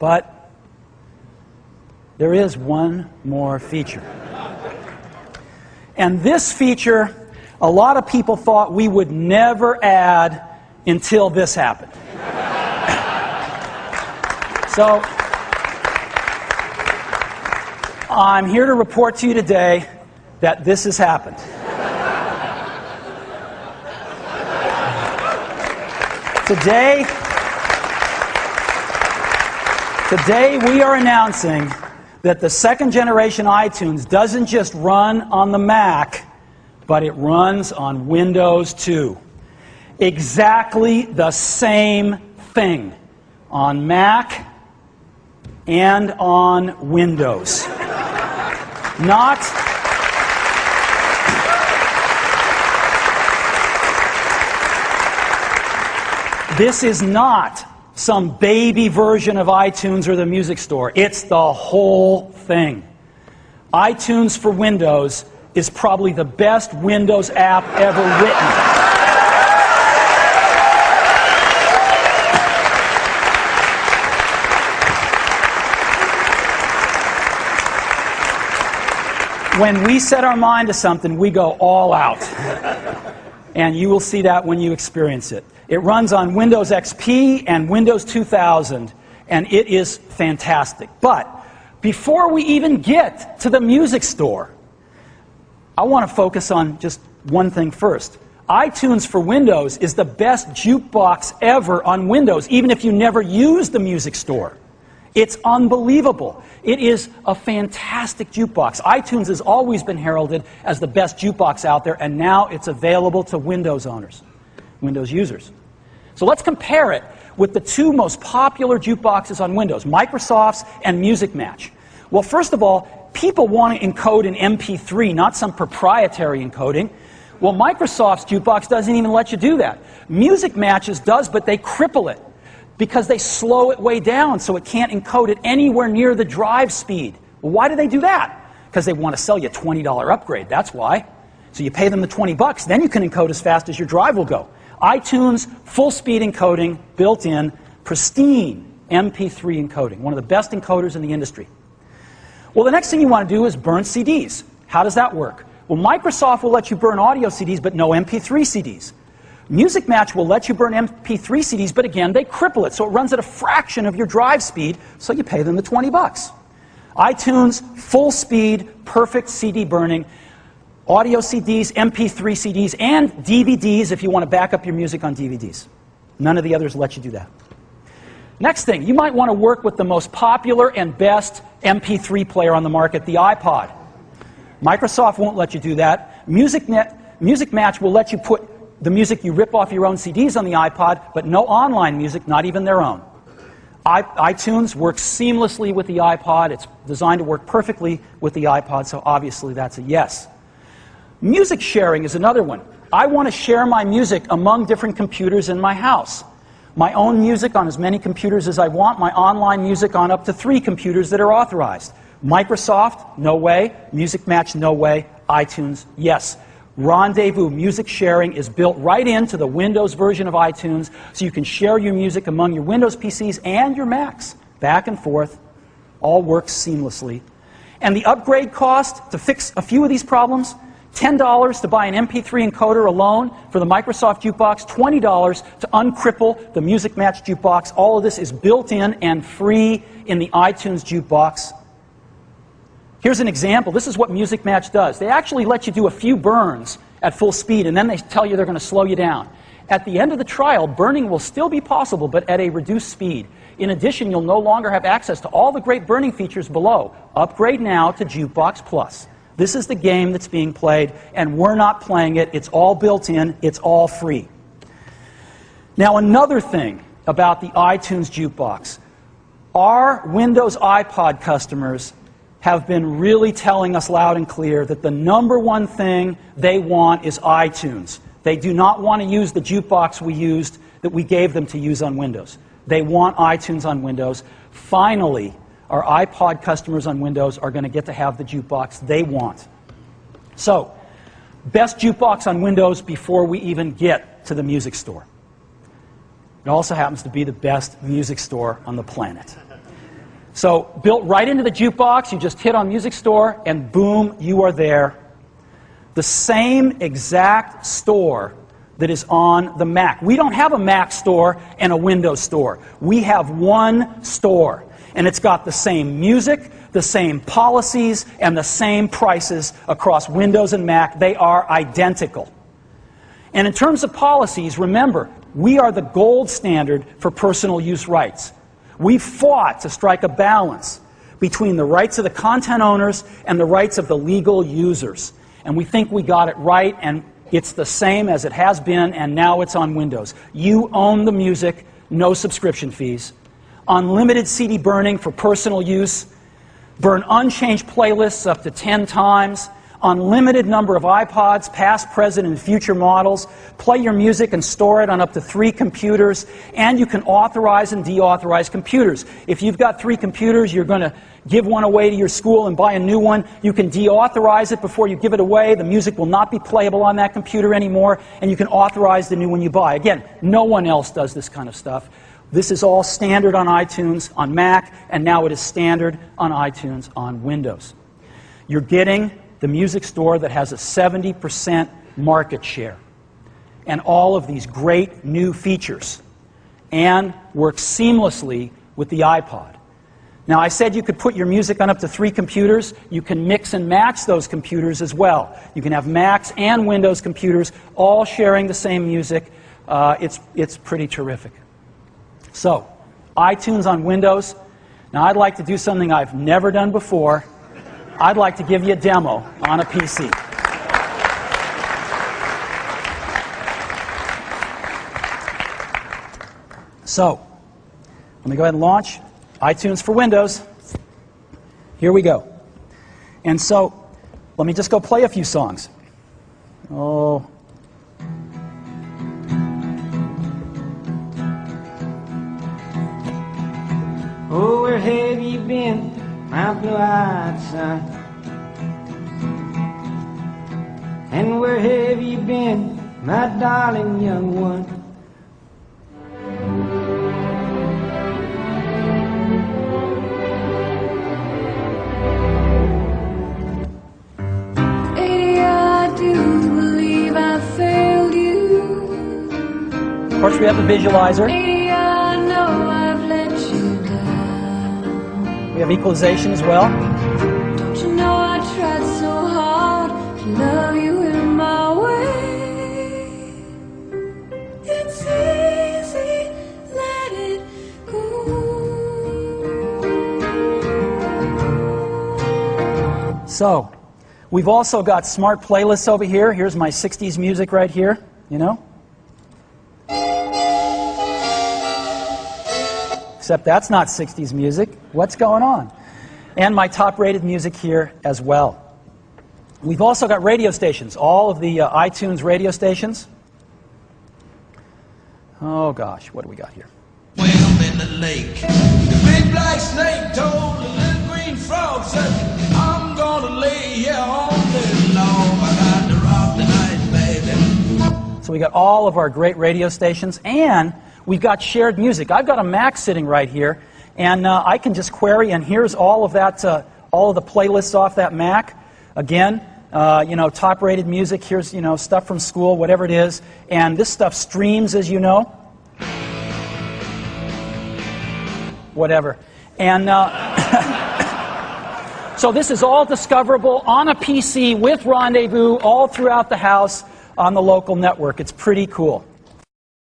But there is one more feature. And this feature, a lot of people thought we would never add until this happened. So, I'm here to report to you today that this has happened. Today we are announcing that the second generation iTunes doesn't just run on the Mac, but it runs on Windows too. Exactly the same thing on Mac and on Windows. This is not some baby version of iTunes or the music store. It's the whole thing. iTunes for Windows is probably the best Windows app ever written. When we set our mind to something, we go all out. And you will see that when you experience it. It runs on Windows XP and Windows 2000, and it is fantastic. But before we even get to the music store, I want to focus on just one thing first. iTunes for Windows is the best jukebox ever on Windows, even if you never use the music store. It's unbelievable. It is a fantastic jukebox. iTunes has always been heralded as the best jukebox out there, and now it's available to Windows owners, Windows users. So let's compare it with the two most popular jukeboxes on Windows, Microsoft's and Music Match. Well, first of all, people want to encode in MP3, not some proprietary encoding. Well, Microsoft's jukebox doesn't even let you do that. Music Match's does, but they cripple it, because they slow it way down so it can't encode it anywhere near the drive speed. Well, why do they do that? Because they want to sell you a $20 upgrade, that's why. So you pay them the $20, then you can encode as fast as your drive will go. iTunes, full speed encoding, built in, pristine MP3 encoding, one of the best encoders in the industry. Well, the next thing you want to do is burn CDs. How does that work? Well, Microsoft will let you burn audio CDs, but no MP3 CDs. Music Match will let you burn MP3 CDs, but again, they cripple it, so it runs at a fraction of your drive speed, so you pay them the $20. iTunes, full speed, perfect CD burning, audio CDs, MP3 CDs, and DVDs if you want to back up your music on DVDs. None of the others let you do that. Next thing, you might want to work with the most popular and best MP3 player on the market, the iPod. Microsoft won't let you do that. Music Match will let you put the music you rip off your own CDs on the iPod, but no online music, not even their own. iTunes works seamlessly with the iPod. It's designed to work perfectly with the iPod, so obviously that's a yes. Music sharing is another one. I want to share my music among different computers in my house. My own music on as many computers as I want, my online music on up to 3 computers that are authorized. Microsoft, no way. Music Match, no way. iTunes, yes. Rendezvous music sharing is built right into the Windows version of iTunes, so you can share your music among your Windows PCs and your Macs, back and forth. All works seamlessly. And the upgrade cost to fix a few of these problems, $10 to buy an MP3 encoder alone for the Microsoft Jukebox, $20 to uncripple the Music Match Jukebox. All of this is built in and free in the iTunes Jukebox. Here's an example. This is what Music Match does. They actually let you do a few burns at full speed, and then they tell you they're going to slow you down. At the end of the trial, burning will still be possible, but at a reduced speed. In addition, you'll no longer have access to all the great burning features below. Upgrade now to Jukebox Plus. This is the game that's being played, and we're not playing it. It's all built in. It's all free. Now, another thing about the iTunes Jukebox. Our Windows iPod customers have been really telling us loud and clear that the #1 thing they want is iTunes. They do not want to use the jukebox that we gave them to use on Windows. They want iTunes on Windows. Finally, our iPod customers on Windows are going to get to have the jukebox they want. So, best jukebox on Windows before we even get to the music store. It also happens to be the best music store on the planet. So built right into the jukebox, you just hit on Music Store, and boom, you are there. The same exact store that is on the Mac. We don't have a Mac store and a Windows store. We have one store, and it's got the same music, the same policies, and the same prices across Windows and Mac. They are identical. And in terms of policies, remember, we are the gold standard for personal use rights. We fought to strike a balance between the rights of the content owners and the rights of the legal users. And we think we got it right, and it's the same as it has been, and now it's on Windows. You own the music, no subscription fees. Unlimited CD burning for personal use. Burn unchanged playlists up to 10 times. Unlimited number of iPods, past, present, and future models. Play your music and store it on up to 3 computers. And you can authorize and deauthorize computers. If you've got 3 computers, you're going to give one away to your school and buy a new one. You can deauthorize it before you give it away. The music will not be playable on that computer anymore. And you can authorize the new one you buy. Again, no one else does this kind of stuff. This is all standard on iTunes, on Mac, and now it is standard on iTunes on Windows. You're getting the music store that has a 70% market share, and all of these great new features, and works seamlessly with the iPod. Now, I said you could put your music on up to 3 computers. You can mix and match those computers as well. You can have Macs and Windows computers all sharing the same music. It's pretty terrific. So, iTunes on Windows. Now, I'd like to do something I've never done before. I'd like to give you a demo on a PC. So, let me go ahead and launch iTunes for Windows. Here we go. And so, let me just go play a few songs. Oh. Oh, where have you been, my blue-eyed son? And where have you been, my darling young one? I do believe I failed you. Of course, we have the visualizer. I know I've let you down. We have equalization as well. Don't you know I tried so hard to love you in my way? It's easy, let it go. So, we've also got smart playlists over here. Here's my 60s music right here, you know. Except that's not 60s music. What's going on? And my top-rated music here as well. We've also got radio stations, all of the iTunes radio stations. Oh gosh, what do we got here? Swim in the lake. The big black snake told the little green frog, said, I'm gonna lay here all day long. I got to rock tonight, baby. So we got all of our great radio stations, and we've got shared music. I've got a Mac sitting right here, and I can just query, and here's all of that, all of the playlists off that Mac. Again, you know, top-rated music. Here's, you know, stuff from school, whatever it is, and this stuff streams, as you know. Whatever. And so this is all discoverable on a PC with Rendezvous all throughout the house on the local network. It's pretty cool.